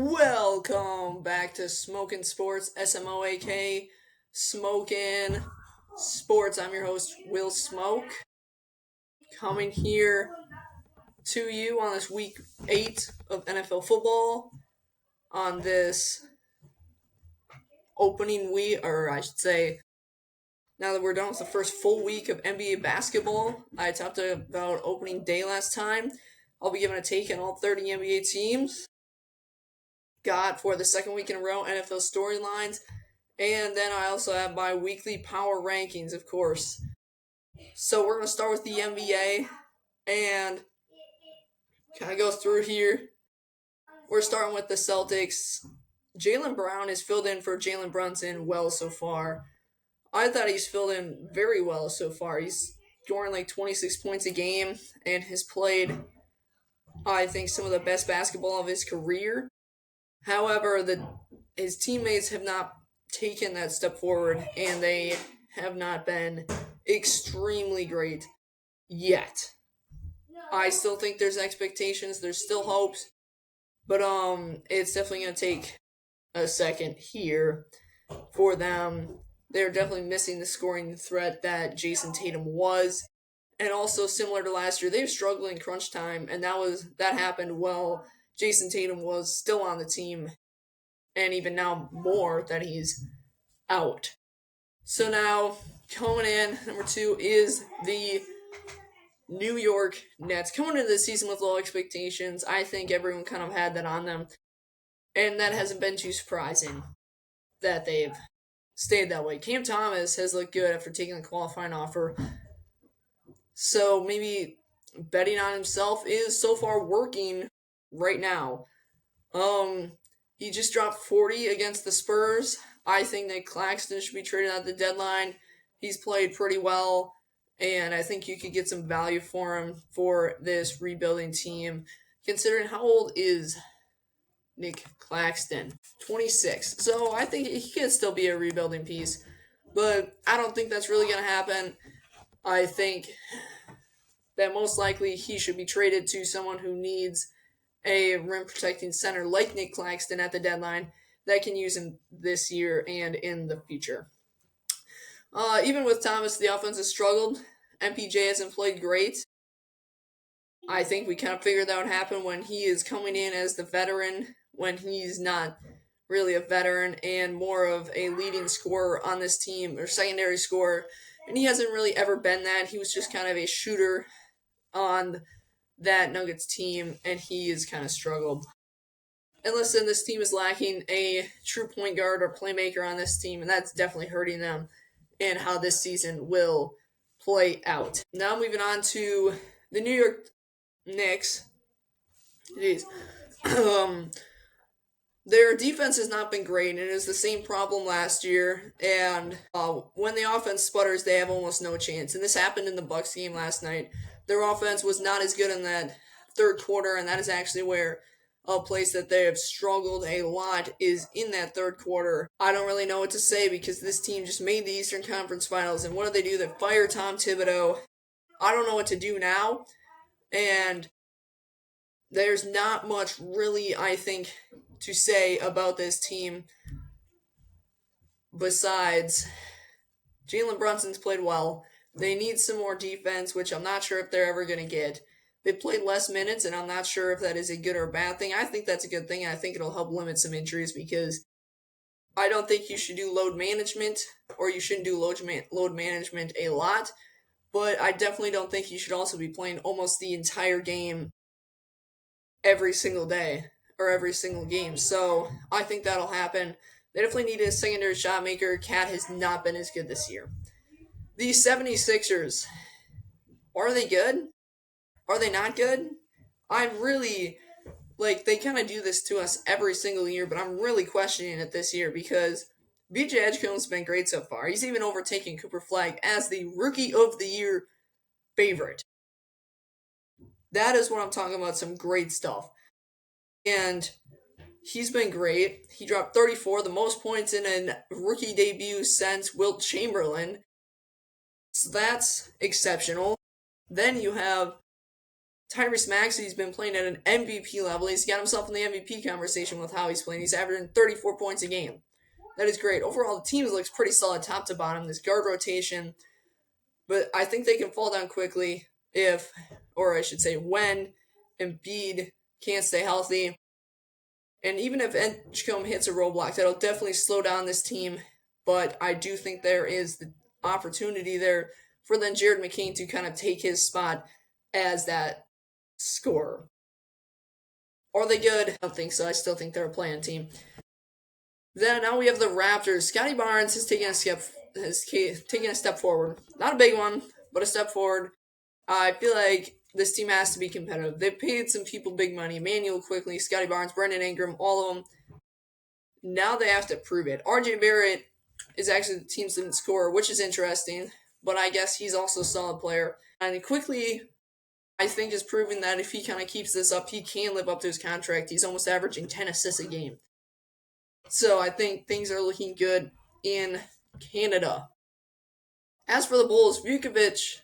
Welcome back to Smoking Sports, SMOAK, Smoking Sports. I'm your host, Will Smoak, coming here to you on this week 8 of NFL football, on this opening week, or I should say, now that we're done with the first full week of NBA basketball. I talked about opening day last time. I'll be giving a take on all 30 NBA teams. Got for the second week in a row NFL storylines, and then I also have my weekly power rankings, of course. So we're going to start with the NBA and kind of go through here. We're starting with the Celtics. Jaylen Brown has filled in for Jalen Brunson well so far. I thought he's filled in very well so far. He's scoring like 26 points a game and has played, I think, some of the best basketball of his career. However, his teammates have not taken that step forward, and they have not been extremely great yet. I still think there's expectations, there's still hopes, but it's definitely going to take a second here for them. They're definitely missing the scoring threat that Jason Tatum was. And also, similar to last year, they were struggling crunch time, and that happened while Jason Tatum was still on the team, and even now more that he's out. So now, coming in, number 2 is the New York Nets. Coming into the season with low expectations, I think everyone kind of had that on them, and that hasn't been too surprising that they've stayed that way. Cam Thomas has looked good after taking the qualifying offer, so maybe betting on himself is so far working right now. He just dropped 40 against the Spurs. I think that Claxton should be traded at the deadline. He's played pretty well, and I think you could get some value for him for this rebuilding team, considering how old is Nick Claxton? 26. So I think he could still be a rebuilding piece, but I don't think that's really going to happen. I think that most likely he should be traded to someone who needs a rim protecting center like Nick Claxton at the deadline that can use him this year and in the future. Even with Thomas, the offense has struggled. MPJ hasn't played great. I think we kind of figured that would happen when he is coming in as the veteran, when he's not really a veteran and more of a leading scorer on this team, or secondary scorer. And he hasn't really ever been that. He was just kind of a shooter on that Nuggets team, and he has kind of struggled. And listen, this team is lacking a true point guard or playmaker on this team, and that's definitely hurting them and how this season will play out. Now moving on to the New York Knicks. Jeez. Their defense has not been great, and it is the same problem last year. And when the offense sputters, they have almost no chance. And this happened in the Bucks game last night. Their offense was not as good in that third quarter, and that is actually where a place that they have struggled a lot is in that third quarter. I don't really know what to say because this team just made the Eastern Conference Finals, and what do? They fire Tom Thibodeau. I don't know what to do now, and there's not much really, I think, to say about this team besides Jalen Brunson's played well. They need some more defense, which I'm not sure if they're ever going to get. They played less minutes, and I'm not sure if that is a good or a bad thing. I think that's a good thing. I think it'll help limit some injuries because I don't think you should do load management, or you shouldn't do load management a lot, but I definitely don't think you should also be playing almost the entire game every single day or every single game. So I think that'll happen. They definitely need a secondary shot maker. Cat has not been as good this year. The 76ers, are they good? Are they not good? I'm really, they kind of do this to us every single year, but I'm really questioning it this year because BJ Edgecombe's been great so far. He's even overtaken Cooper Flagg as the Rookie of the Year favorite. That is what I'm talking about, some great stuff. And he's been great. He dropped 34, the most points in a rookie debut since Wilt Chamberlain. So that's exceptional. Then you have Tyrese Maxey's been playing at an MVP level. He's got himself in the MVP conversation with how he's playing. He's averaging 34 points a game. That is great. Overall, the team looks pretty solid top to bottom. This guard rotation, but I think they can fall down quickly if, or I should say, when Embiid can't stay healthy. And even if Edgecombe hits a roadblock, that'll definitely slow down this team. But I do think there is the opportunity there for then Jared McCain to kind of take his spot as that scorer. Are they good? I don't think so. I still think they're a playing team. Then now we have the Raptors. Scotty Barnes is taking a step forward. Not a big one, but a step forward. I feel like this team has to be competitive. They paid some people big money. Emmanuel Quickly, Scotty Barnes, Brendan Ingram, all of them. Now they have to prove it. RJ Barrett is actually the team's leading scorer, which is interesting, but I guess he's also a solid player. And Quickly, I think, is proving that if he kind of keeps this up, he can live up to his contract. He's almost averaging 10 assists a game. So I think things are looking good in Canada. As for the Bulls, Vucevic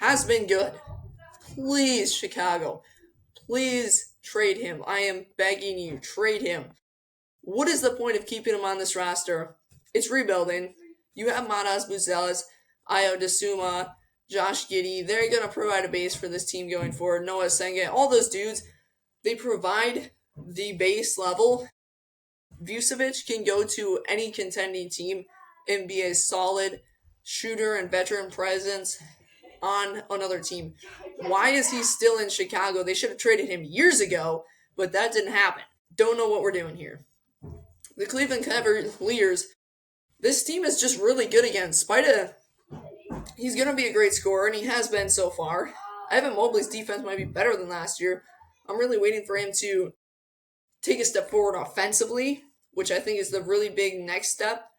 has been good. Please, Chicago, please trade him. I am begging you, trade him. What is the point of keeping him on this roster? It's rebuilding. You have Matas Buzelis, Io DeSuma, Josh Giddey. They're going to provide a base for this team going forward. Noah Senge, all those dudes, they provide the base level. Vucevic can go to any contending team and be a solid shooter and veteran presence on another team. Why is he still in Chicago? They should have traded him years ago, but that didn't happen. Don't know what we're doing here. The Cleveland Cavaliers, this team is just really good again. He's going to be a great scorer, and he has been so far. Evan Mobley's defense might be better than last year. I'm really waiting for him to take a step forward offensively, which I think is the really big next step.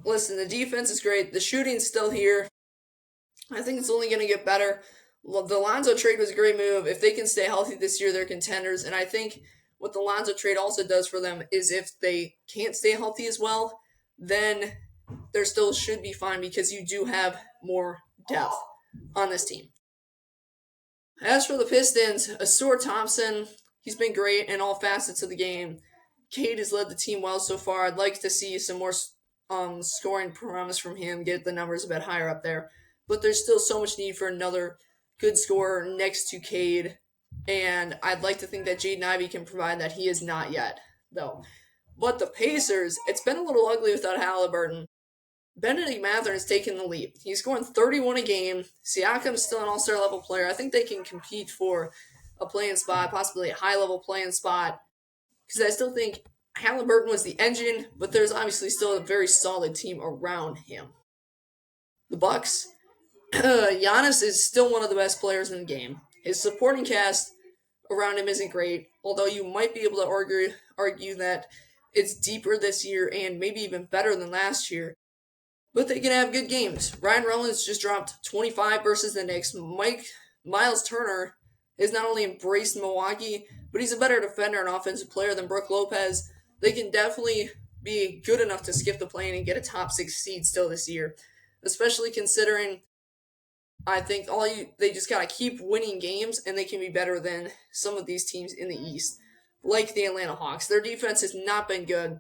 Listen, the defense is great. The shooting's still here. I think it's only going to get better. The Lonzo trade was a great move. If they can stay healthy this year, they're contenders. And I think what the Lonzo trade also does for them is if they can't stay healthy as well, then they still should be fine because you do have more depth on this team. As for the Pistons, Asur Thompson, he's been great in all facets of the game. Cade has led the team well so far. I'd like to see some more scoring promise from him, get the numbers a bit higher up there. But there's still so much need for another good scorer next to Cade. And I'd like to think that Jaden Ivey can provide that. He is not yet, though. But the Pacers, it's been a little ugly without Halliburton. Benedict Mathurin has taken the lead. He's scoring 31 a game. Siakam's still an all-star level player. I think they can compete for a playing spot, possibly a high-level playing spot. Because I still think Halliburton was the engine, but there's obviously still a very solid team around him. The Bucks, Giannis is still one of the best players in the game. His supporting cast around him isn't great, although you might be able to argue that it's deeper this year and maybe even better than last year. But they can have good games. Ryan Rollins just dropped 25 versus the Knicks. Miles Turner has not only embraced Milwaukee, but he's a better defender and offensive player than Brook Lopez. They can definitely be good enough to skip the plane and get a top 6 seed still this year, especially considering I think they just got to keep winning games and they can be better than some of these teams in the East, like the Atlanta Hawks. Their defense has not been good.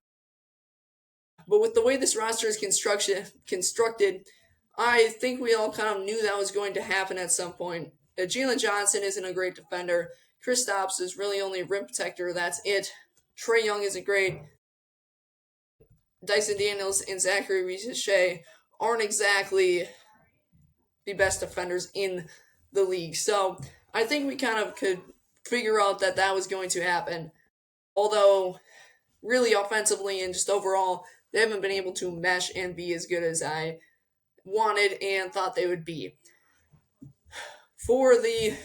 But with the way this roster is constructed, I think we all kind of knew that was going to happen at some point. Jalen Johnson isn't a great defender. Kristaps is really only a rim protector. That's it. Trae Young isn't great. Dyson Daniels and Zachary Ricochet aren't exactly the best defenders in the league. So I think we kind of could figure out that was going to happen. Although, really offensively and just overall, they haven't been able to mesh and be as good as I wanted and thought they would be. For the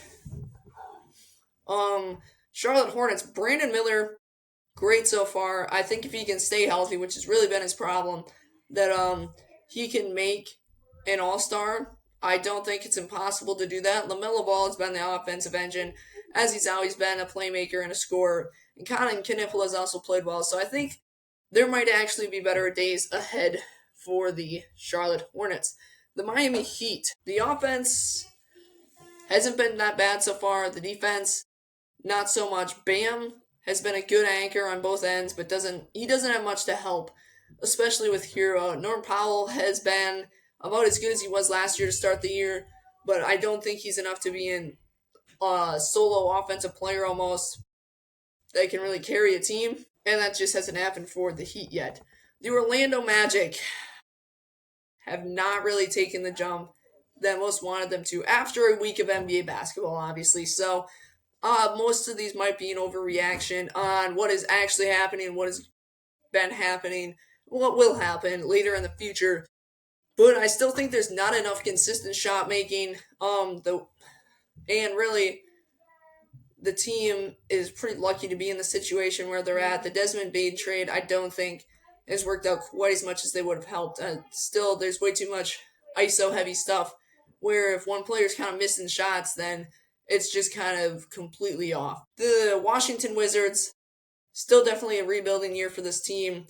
Charlotte Hornets, Brandon Miller, great so far. I think if he can stay healthy, which has really been his problem, that he can make an all-star. I don't think it's impossible to do that. LaMelo Ball has been the offensive engine, as he's always been a playmaker and a scorer. And Colin Knipple has also played well. So I think there might actually be better days ahead for the Charlotte Hornets. the Miami Heat. The offense hasn't been that bad so far. The defense, not so much. Bam has been a good anchor on both ends, but doesn't have much to help, especially with Hero. Norm Powell has been about as good as he was last year to start the year, but I don't think he's enough to be in a solo offensive player almost that can really carry a team, and that just hasn't happened for the Heat yet. The Orlando Magic have not really taken the jump that most wanted them to after a week of NBA basketball, obviously. So most of these might be an overreaction on what is actually happening, what has been happening, what will happen later in the future. But I still think there's not enough consistent shot making. And really, the team is pretty lucky to be in the situation where they're at. The Desmond Bane trade, I don't think, has worked out quite as much as they would have helped. Still, there's way too much ISO heavy stuff where if one player's kind of missing shots, then it's just kind of completely off. The Washington Wizards, still definitely a rebuilding year for this team.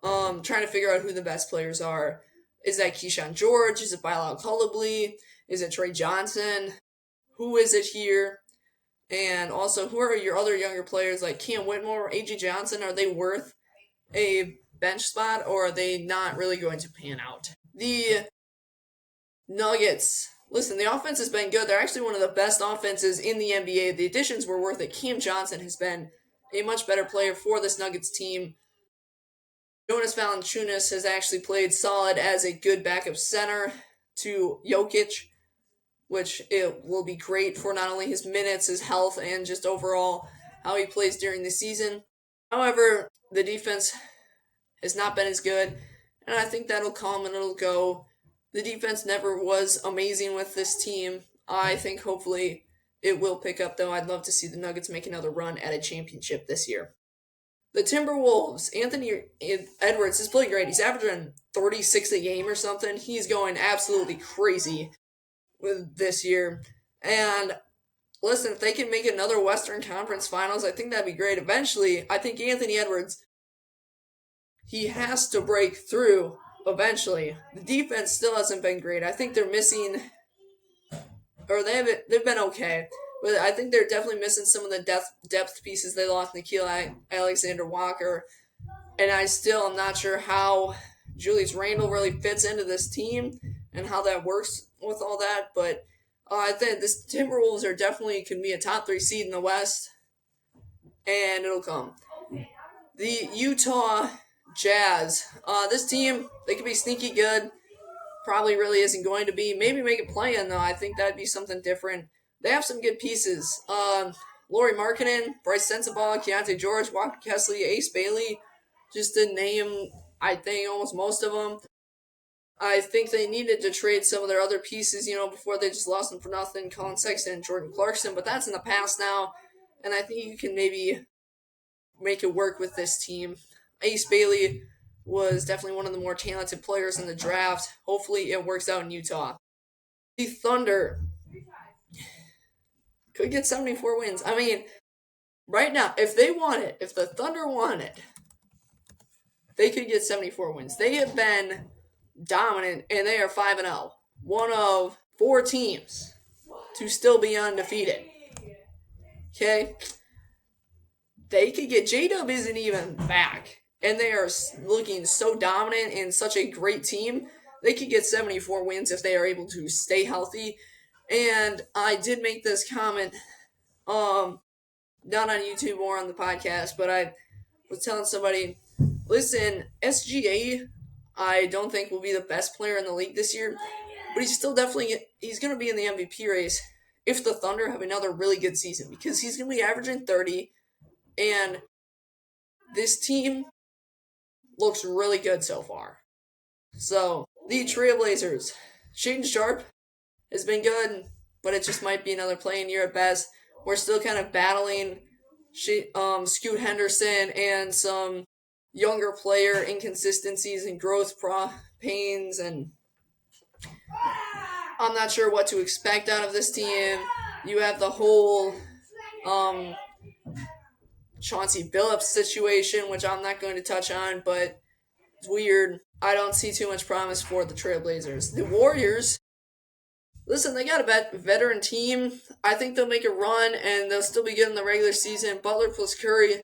Trying to figure out who the best players are. Is that Keyshawn George? Is it Bilal Coulibaly? Is it Trey Johnson? Who is it here? And also, who are your other younger players like Cam Whitmore, A.J. Johnson? Are they worth a bench spot, or are they not really going to pan out? The Nuggets. Listen, the offense has been good. They're actually one of the best offenses in the NBA. The additions were worth it. Cam Johnson has been a much better player for this Nuggets team. Jonas Valanciunas has actually played solid as a good backup center to Jokic, which it will be great for not only his minutes, his health, and just overall how he plays during the season. However, the defense has not been as good, and I think that'll come and it'll go. The defense never was amazing with this team. I think hopefully it will pick up, though. I'd love to see the Nuggets make another run at a championship this year. The Timberwolves, Anthony Edwards has played great. He's averaging 36 a game or something. He's going absolutely crazy with this year. And listen, if they can make another Western Conference Finals, I think that'd be great. Eventually, I think Anthony Edwards, he has to break through eventually. The defense still hasn't been great. I think they're missing, or they've been okay, but I think they're definitely missing some of the depth pieces they lost. Nickeil Alexander-Walker, and I still am not sure how Julius Randle really fits into this team and how that works with all that, but I think this Timberwolves are definitely can be a top 3 seed in the West, and it'll come. The Utah Jazz, this team, they could be sneaky good. Probably really isn't going to be. Maybe make a play in, though. I think that'd be something different. They have some good pieces. Lauri Markkanen, Bryce Sensabaugh, Keontae George, Walker Kessler, Ace Bailey, just to name, I think, almost most of them. I think they needed to trade some of their other pieces, before they just lost them for nothing. Colin Sexton and Jordan Clarkson, but that's in the past now, and I think you can maybe make it work with this team. Ace Bailey was definitely one of the more talented players in the draft. Hopefully it works out in Utah. The Thunder could get 74 wins. I mean, right now, if they want it, if the Thunder want it, they could get 74 wins. They have been dominant, and they are 5-0. One of 4 teams to still be undefeated. Okay? They could get J-Dub isn't even back. And they are looking so dominant and such a great team. They could get 74 wins if they are able to stay healthy. And I did make this comment, not on YouTube or on the podcast, but I was telling somebody, listen, SGA, I don't think will be the best player in the league this year, but he's still he's going to be in the MVP race if the Thunder have another really good season, because he's going to be averaging 30, and this team looks really good so far. So, the Trailblazers. Shaedon Sharpe has been good, but it just might be another playing year at best. We're still kind of battling Scoot Henderson and some younger player inconsistencies and growth pains, and I'm not sure what to expect out of this team. You have the whole Chauncey Billups situation, which I'm not going to touch on, but it's weird. I don't see too much promise for the Trailblazers. The Warriors, listen, they got a veteran team. I think they'll make a run and they'll still be good in the regular season. Butler plus Curry,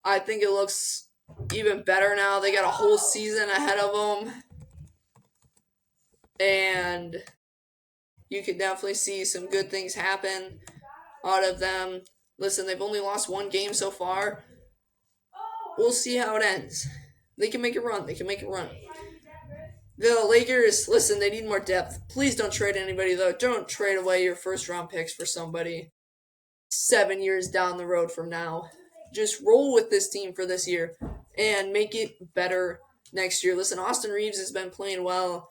I think it looks even better now. They got a whole season ahead of them. And you can definitely see some good things happen out of them. Listen, they've only lost one game so far. We'll see how it ends. They can make a run. They can make a run. The Lakers, listen, they need more depth. Please don't trade anybody, though. Don't trade away your first round picks for somebody 7 years down the road from now. Just roll with this team for this year and make it better next year. Listen, Austin Reeves has been playing well,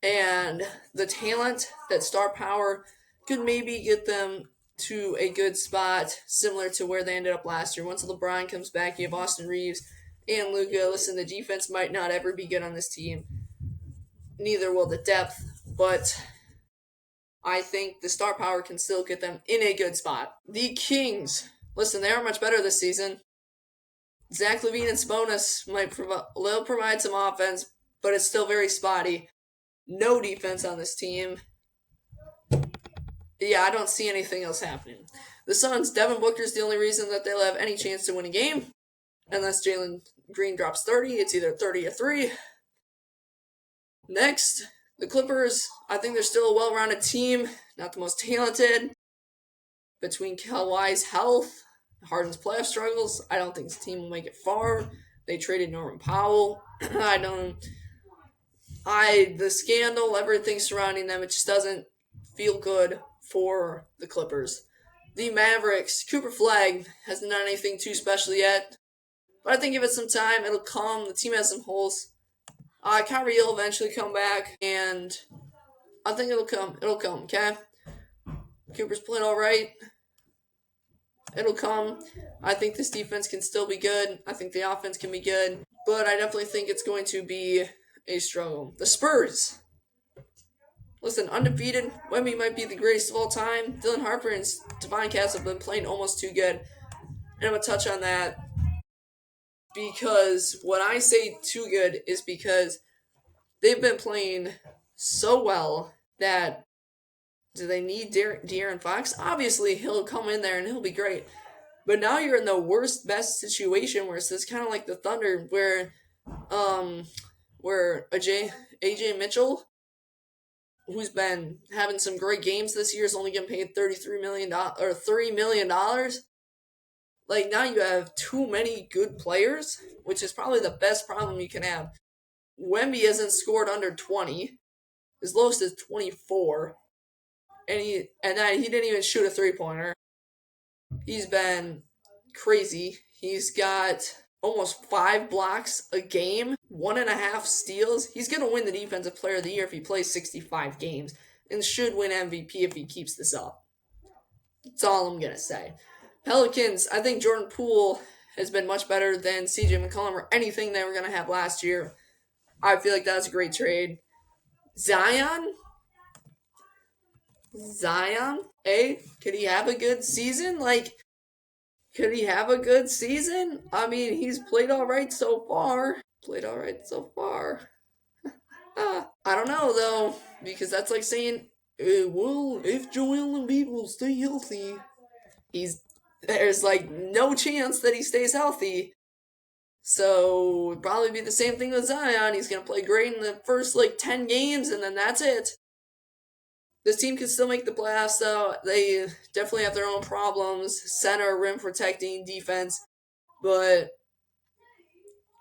and the talent, that star power, could maybe get them to a good spot similar to where they ended up last year. Once LeBron comes back, you have Austin Reeves and Luka. Listen, the defense might not ever be good on this team. Neither will the depth, but I think the star power can still get them in a good spot. The Kings, listen, they are much better this season. Zach LaVine and Sponis might provide some offense, but it's still very spotty. No defense on this team. Yeah, I don't see anything else happening. The Suns, Devin Booker's the only reason that they'll have any chance to win a game. Unless Jalen Green drops 30, it's either 30 or 3. Next, the Clippers, I think they're still a well-rounded team, not the most talented. Between Kawhi's health, Harden's playoff struggles, I don't think this team will make it far. They traded Norman Powell. The scandal, everything surrounding them, it just doesn't feel good for the Clippers. The Mavericks, Cooper Flag hasn't done anything too special yet, but I think give it some time, it'll come. The team has some holes. Kyrie will eventually come back, and I think it'll come. It'll come, okay? Cooper's playing all right. It'll come. I think this defense can still be good. I think the offense can be good, but I definitely think it's going to be a struggle. The Spurs. Listen, undefeated. Wemby might be the greatest of all time. Dylan Harper and Devon Cass have been playing almost too good. And I'm going to touch on that because when I say too good is because they've been playing so well that do they need De'Aaron Fox? Obviously, he'll come in there and he'll be great. But now you're in the worst, best situation where it's kind of like the Thunder where AJ Mitchell, who's been having some great games this year, is only getting paid $33 million or $3 million. Like, now you have too many good players, which is probably the best problem you can have. Wemby hasn't scored under 20. His lowest is 24. And he didn't even shoot a three-pointer. He's been crazy. He's got almost 5 blocks a game, 1.5 steals. He's going to win the Defensive Player of the Year if he plays 65 games and should win MVP if he keeps this up. That's all I'm going to say. Pelicans, I think Jordan Poole has been much better than CJ McCollum or anything they were going to have last year. I feel like that was a great trade. Zion, could he have a good season? Could he have a good season? I mean, he's played all right so far. I don't know, though, because that's like saying, well, if Joel Embiid will stay healthy, there's no chance that he stays healthy. So, it'd probably be the same thing with Zion. He's going to play great in the first 10 games, and then that's it. This team can still make the playoffs, though. They definitely have their own problems. Center, rim protecting, defense. But it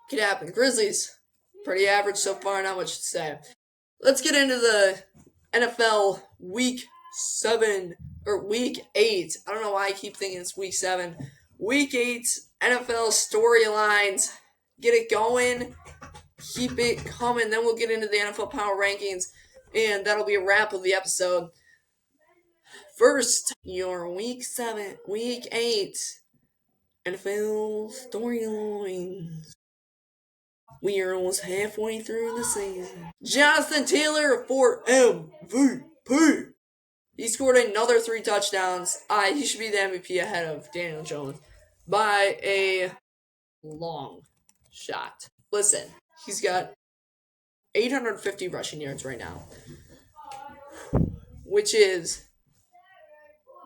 could happen. Grizzlies, pretty average so far, not much to say. Let's get into the NFL Week 7, or Week 8. I don't know why I keep thinking it's Week 7. Week 8, NFL storylines. Get it going. Keep it coming. Then we'll get into the NFL Power Rankings. And that'll be a wrap of the episode. First, your Week 8 NFL storylines. We are almost halfway through the season. Jonathan Taylor for MVP. He scored another 3 touchdowns. He should be the MVP ahead of Daniel Jones by a long shot. Listen, he's got 850 rushing yards right now, which is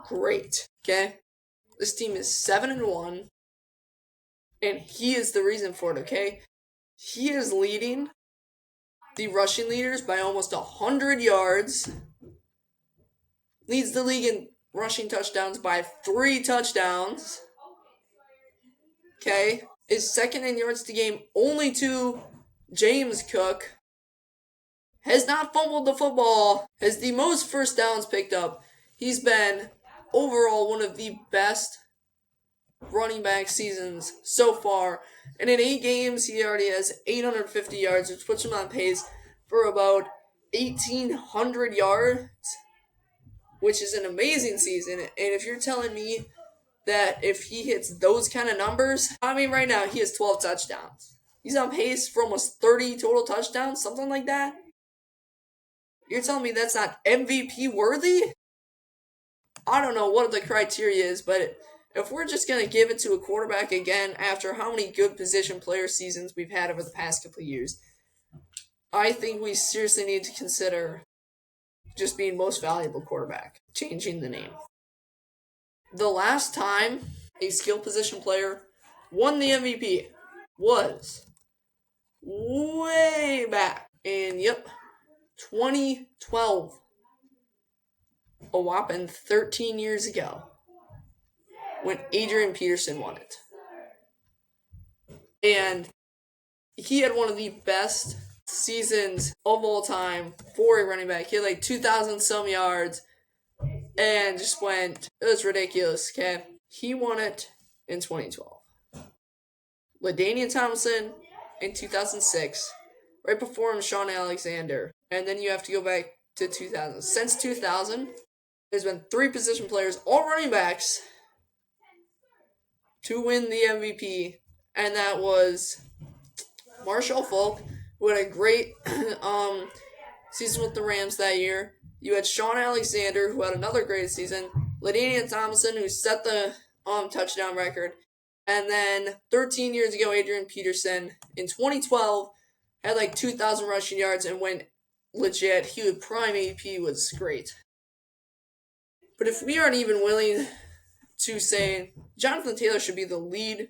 great. Okay, this team is 7-1, and he is the reason for it. Okay, he is leading the rushing leaders by almost 100 yards. Leads the league in rushing touchdowns by 3 touchdowns. Okay, is second in yards to game only to James Cook. Has not fumbled the football. Has the most first downs picked up. He's been overall one of the best running back seasons so far. And in 8 games, he already has 850 yards, which puts him on pace for about 1,800 yards, which is an amazing season. And if you're telling me that if he hits those kind of numbers, I mean, right now he has 12 touchdowns. He's on pace for almost 30 total touchdowns, something like that. You're telling me that's not MVP worthy? I don't know what the criteria is, but if we're just going to give it to a quarterback again after how many good position player seasons we've had over the past couple of years, I think we seriously need to consider just being most valuable quarterback, changing the name. The last time a skill position player won the MVP was way back in, 2012. A whopping 13 years ago when Adrian Peterson won it. And he had one of the best seasons of all time for a running back. He had like 2,000 some yards and just went, it was ridiculous, okay? He won it in 2012. LaDainian Tomlinson in 2006. Right before him, Sean Alexander. And then you have to go back to 2000. Since 2000, there's been 3 position players, all running backs, to win the MVP, and that was Marshall Faulk, who had a great season with the Rams that year. You had Sean Alexander, who had another great season. LaDainian Tomlinson, who set the touchdown record. And then 13 years ago, Adrian Peterson, in 2012, had like 2,000 rushing yards and went legit. He was prime MVP, was great. But if we aren't even willing to say Jonathan Taylor should be the lead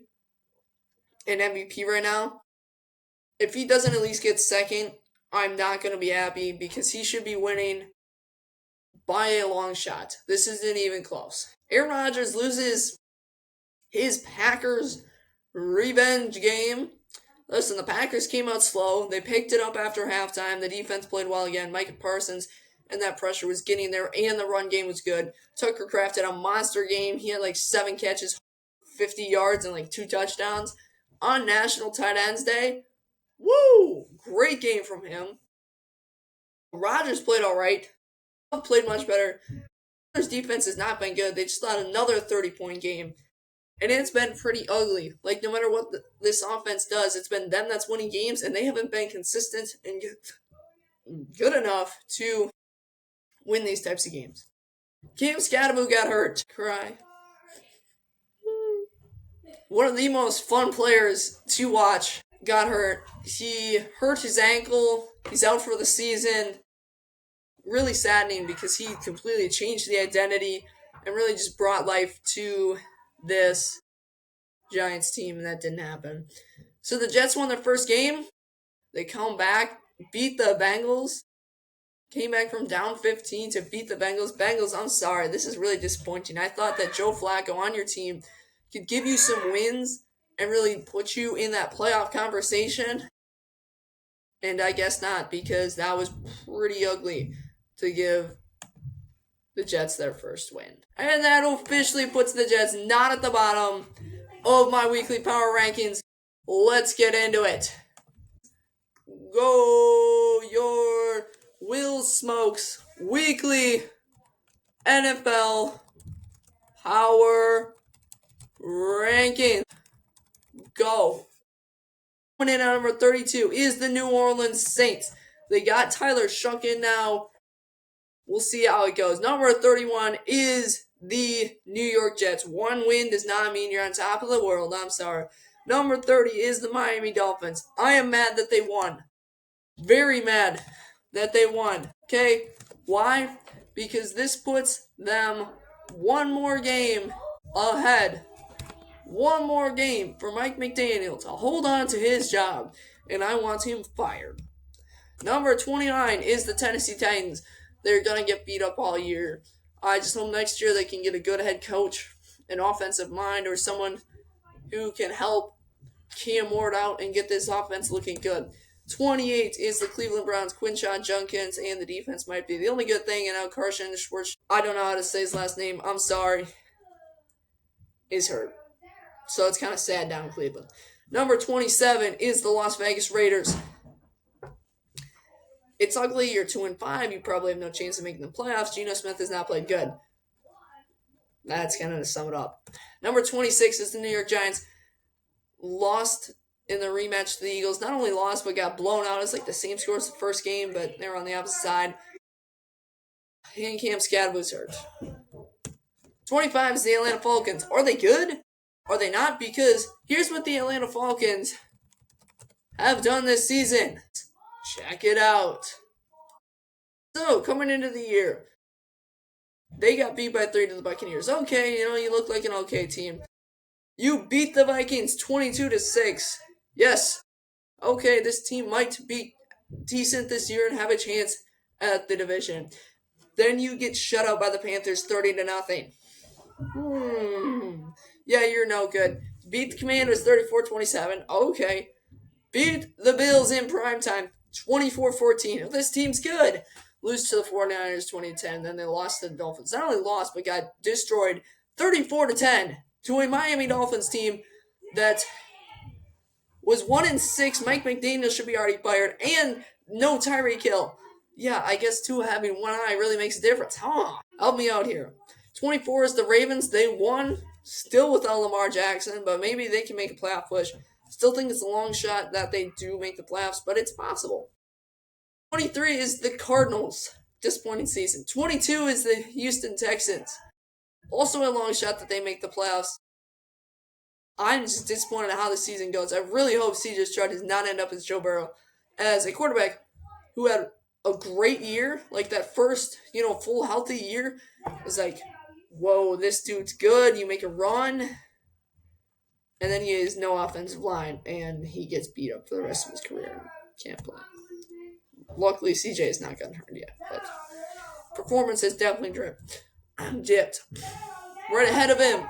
in MVP right now, if he doesn't at least get second, I'm not going to be happy because he should be winning by a long shot. This isn't even close. Aaron Rodgers loses his Packers revenge game. Listen, the Packers came out slow. They picked it up after halftime. The defense played well again. Micah Parsons and that pressure was getting there, and the run game was good. Tucker Kraft had a monster game. He had like 7 catches, 50 yards, and like 2 touchdowns on National Tight Ends Day. Woo! Great game from him. Rodgers played all right. Played much better. His defense has not been good. They just had another 30-point game. And it's been pretty ugly. Like, no matter what this offense does, it's been them that's winning games, and they haven't been consistent and good enough to win these types of games. Cam Scadaboo got hurt. Cry. One of the most fun players to watch got hurt. He hurt his ankle. He's out for the season. Really saddening because he completely changed the identity and really just brought life to this Giants team, and that didn't happen. So the Jets won their first game. They come back, beat the Bengals. Came back from down 15 to beat the Bengals. Bengals, I'm sorry. This is really disappointing. I thought that Joe Flacco on your team could give you some wins and really put you in that playoff conversation. And I guess not, because that was pretty ugly to give the Jets their first win. And that officially puts the Jets not at the bottom of my weekly power rankings. Let's get into it. Go your Will Smokes weekly NFL power ranking. Go. Coming in at number 32 is the New Orleans Saints. They got Tyler Shunkin now. We'll see how it goes. Number 31 is the New York Jets. 1 win does not mean you're on top of the world. I'm sorry. Number 30 is the Miami Dolphins. I am mad that they won. Very mad that they won. Okay? Why? Because this puts them one more game ahead. One more game for Mike McDaniel to hold on to his job, and I want him fired. Number 29 is the Tennessee Titans. They're going to get beat up all year. I just hope next year they can get a good head coach, an offensive mind, or someone who can help Cam Ward out and get this offense looking good. 28 is the Cleveland Browns, Quinshon Judkins, and the defense might be the only good thing. And now Carson Schwartz, I don't know how to say his last name, I'm sorry, is hurt. So it's kind of sad down in Cleveland. Number 27 is the Las Vegas Raiders. It's ugly. You're 2-5. You probably have no chance of making the playoffs. Geno Smith has not played good. That's kind of to sum it up. Number 26 is the New York Giants. Lost in the rematch to the Eagles. Not only lost, but got blown out. It's like the same score as the first game, but they were on the opposite side. And Cam Scad was hurt. 25 is the Atlanta Falcons. Are they good? Are they not? Because here's what the Atlanta Falcons have done this season. Check it out. So, coming into the year, they got beat by 3 to the Buccaneers. Okay, you look like an okay team. You beat the Vikings 22-6. Yes. Okay, this team might be decent this year and have a chance at the division. Then you get shut out by the Panthers 30-0. Yeah, you're no good. Beat the Commanders 34-27. Okay. Beat the Bills in primetime 24-14. This team's good. Lose to the 49ers 20-10. Then they lost to the Dolphins. Not only lost, but got destroyed 34-10 to a Miami Dolphins team that was 1-6. Mike McDaniel should be already fired. And no Tyreek Hill. Yeah, I guess two having one eye really makes a difference. Help me out here. 24 is the Ravens. They won. Still without Lamar Jackson, but maybe they can make a playoff push. Still think it's a long shot that they do make the playoffs, but it's possible. 23 is the Cardinals. Disappointing season. 22 is the Houston Texans. Also a long shot that they make the playoffs. I'm just disappointed at how the season goes. I really hope CJ Stroud does not end up as Joe Burrow as a quarterback who had a great year, like that first, full healthy year. It was like, whoa, this dude's good. You make a run. And then he has no offensive line, and he gets beat up for the rest of his career and can't play. Luckily, CJ has not gotten hurt yet, but performance has definitely dipped. Right ahead of them,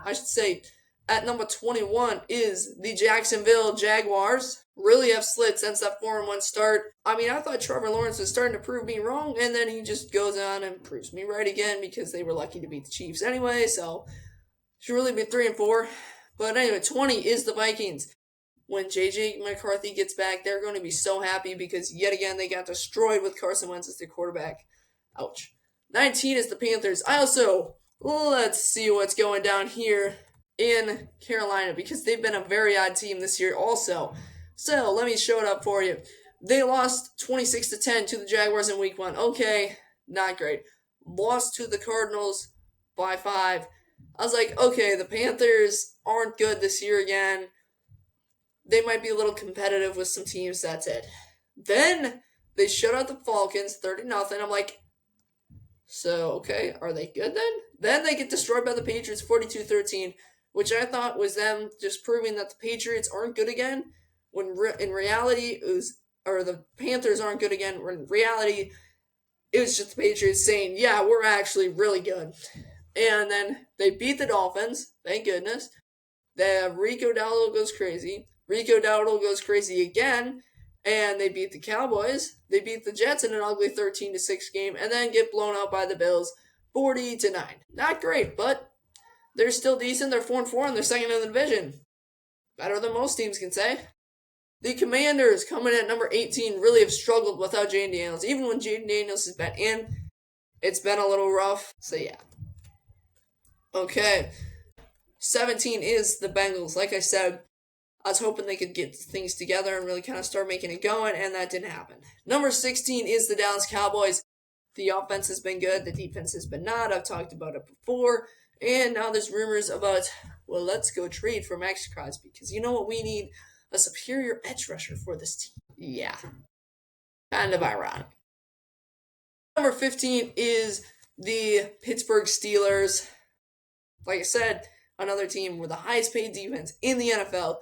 I should say, at number 21 is the Jacksonville Jaguars. Really have slid since that 4-1 start. I mean, I thought Trevor Lawrence was starting to prove me wrong, and then he just goes on and proves me right again because they were lucky to beat the Chiefs anyway, so should really be 3-4. But anyway, 20 is the Vikings. When J.J. McCarthy gets back, they're going to be so happy because yet again they got destroyed with Carson Wentz as their quarterback. Ouch. 19 is the Panthers. Let's see what's going down here in Carolina because they've been a very odd team this year also. So let me show it up for you. They lost 26-10 to the Jaguars in week 1. Okay, not great. Lost to the Cardinals by 5. I was like, okay, the Panthers aren't good this year again. They might be a little competitive with some teams, that's it. Then they shut out the Falcons 30-0. I'm like, so, okay, are they good then? Then they get destroyed by the Patriots 42-13, which I thought was them just proving that the Patriots aren't good again, when in reality the Panthers aren't good again, when in reality it was just the Patriots saying, yeah, we're actually really good. And then they beat the Dolphins, thank goodness. Then Rico Dowdle goes crazy. Rico Dowdle goes crazy again, and they beat the Cowboys. They beat the Jets in an ugly 13-6 game, and then get blown out by the Bills 40-9. Not great, but they're still decent. They're 4-4, and they're second in the division. Better than most teams can say. The Commanders, coming at number 18, really have struggled without Jaden Daniels. Even when Jaden Daniels has been in, it's been a little rough. So, yeah. Okay. 17 is the Bengals. Like I said, I was hoping they could get things together and really kind of start making it going, and that didn't happen. Number 16 is the Dallas Cowboys. The offense has been good. The defense has been not. I've talked about it before. And now there's rumors about, let's go trade for Max Crosby. Because you know what we need? A superior edge rusher for this team. Yeah, kind of ironic. Number 15 is the Pittsburgh Steelers. Like I said, another team with the highest paid defense in the NFL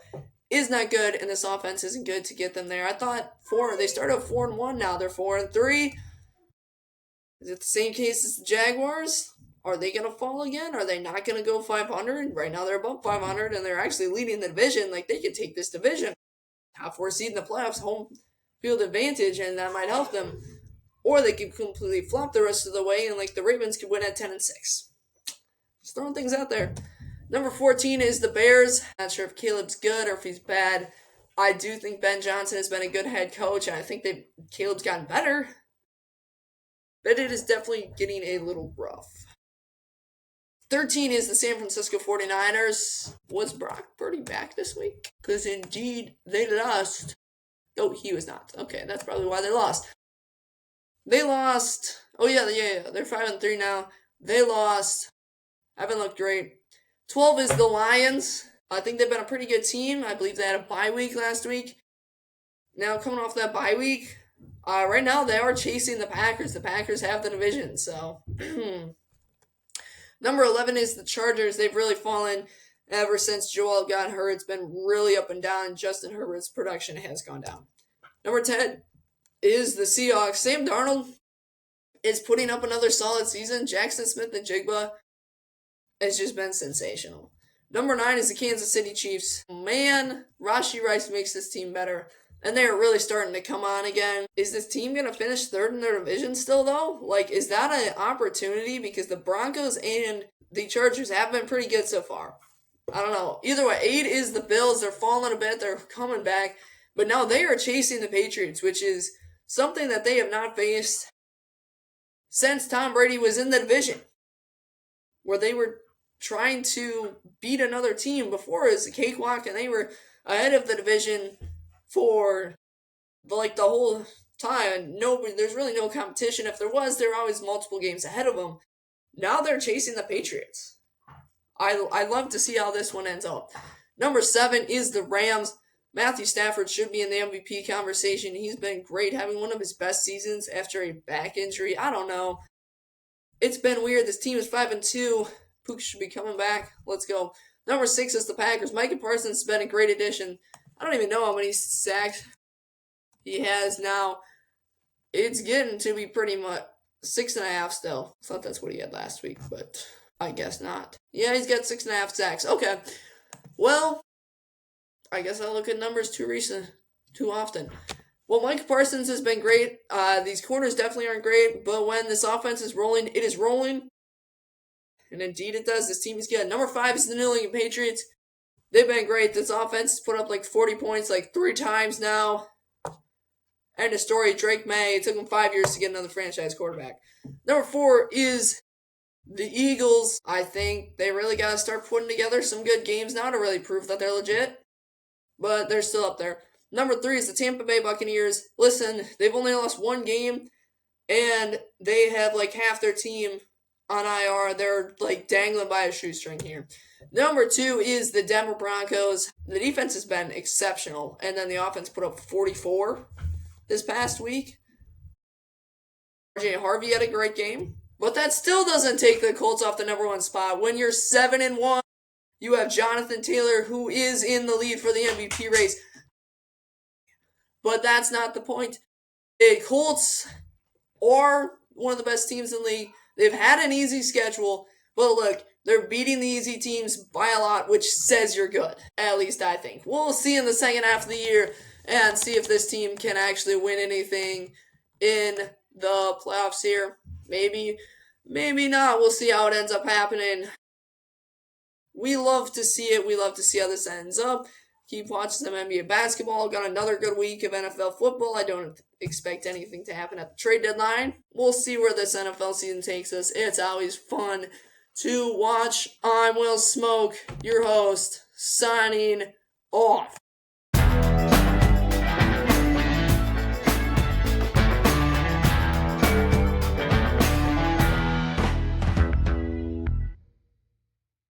is not good, and this offense isn't good to get them there. I thought they started 4-1, now they're 4-3. Is it the same case as the Jaguars? Are they going to fall again? Are they not going to go 500? Right now they're above 500, and they're actually leading the division. Like, they could take this division. Top 4 seed in the playoffs, home field advantage, and that might help them. Or they could completely flop the rest of the way, and like the Ravens could win at 10-6. Just throwing things out there. Number 14 is the Bears. Not sure if Caleb's good or if he's bad. I do think Ben Johnson has been a good head coach, and I think Caleb's gotten better. But it is definitely getting a little rough. 13 is the San Francisco 49ers. Was Brock Purdy back this week? Because indeed, they lost. Oh, he was not. Okay, that's probably why they lost. They lost. Oh, yeah. They're 5-3 now. They lost. Haven't looked great. 12 is the Lions. I think they've been a pretty good team. I believe they had a bye week last week. Now, coming off that bye week, right now they are chasing the Packers. The Packers have the division, so. Number 11 is the Chargers. They've really fallen ever since Joel got hurt. It's been really up and down. Justin Herbert's production has gone down. Number 10 is the Seahawks. Sam Darnold is putting up another solid season. Jackson Smith and Jigba has just been sensational. Number 9 is the Kansas City Chiefs. Man, Rashee Rice makes this team better. And they are really starting to come on again. Is this team going to finish third in their division still, though? Like, is that an opportunity? Because the Broncos and the Chargers have been pretty good so far. I don't know. Either way, 8 is the Bills. They're falling a bit. They're coming back. But now they are chasing the Patriots, which is something that they have not faced since Tom Brady was in the division, where they were trying to beat another team. Before it was a cakewalk, and they were ahead of the division for the whole time. There's really no competition. If there was, there were always multiple games ahead of them. Now they're chasing the Patriots. I love to see how this one ends up. Number 7 is the Rams. Matthew Stafford should be in the MVP conversation. He's been great, having one of his best seasons after a back injury. I don't know. It's been weird. This team is 5-2. Pook should be coming back. Let's go. Number 6 is the Packers. Micah Parsons has been a great addition. I don't even know how many sacks he has now. It's getting to be pretty much 6.5 still. I thought that's what he had last week, but I guess not. Yeah, he's got 6.5 sacks. Okay. Well, I guess I look at numbers too often. Well, Micah Parsons has been great. These corners definitely aren't great, but when this offense is rolling, it is rolling. And indeed it does. This team is good. Number 5 is the New England Patriots. They've been great. This offense has put up 40 points 3 times now. End of story. Drake May. It took him 5 years to get another franchise quarterback. Number 4 is the Eagles. I think they really got to start putting together some good games now to really prove that they're legit. But they're still up there. Number 3 is the Tampa Bay Buccaneers. Listen, they've only lost 1 game, and they have half their team on IR. They're dangling by a shoestring here. Number 2 is the Denver Broncos. The defense has been exceptional, and then the offense put up 44 this past week. RJ Harvey had a great game, but that still doesn't take the Colts off the number 1 spot. When you're 7-1, you have Jonathan Taylor, who is in the lead for the MVP race. But that's not the point. The Colts are one of the best teams in the league. They've had an easy schedule, but look, they're beating the easy teams by a lot, which says you're good. At least I think. We'll see in the second half of the year and see if this team can actually win anything in the playoffs here. Maybe not. We'll see how it ends up happening. We love to see it. We love to see how this ends up. Keep watching some NBA basketball. Got another good week of NFL football. I don't expect anything to happen at the trade deadline. We'll see where this NFL season takes us. It's always fun to watch. I'm Will Smoak, your host, signing off.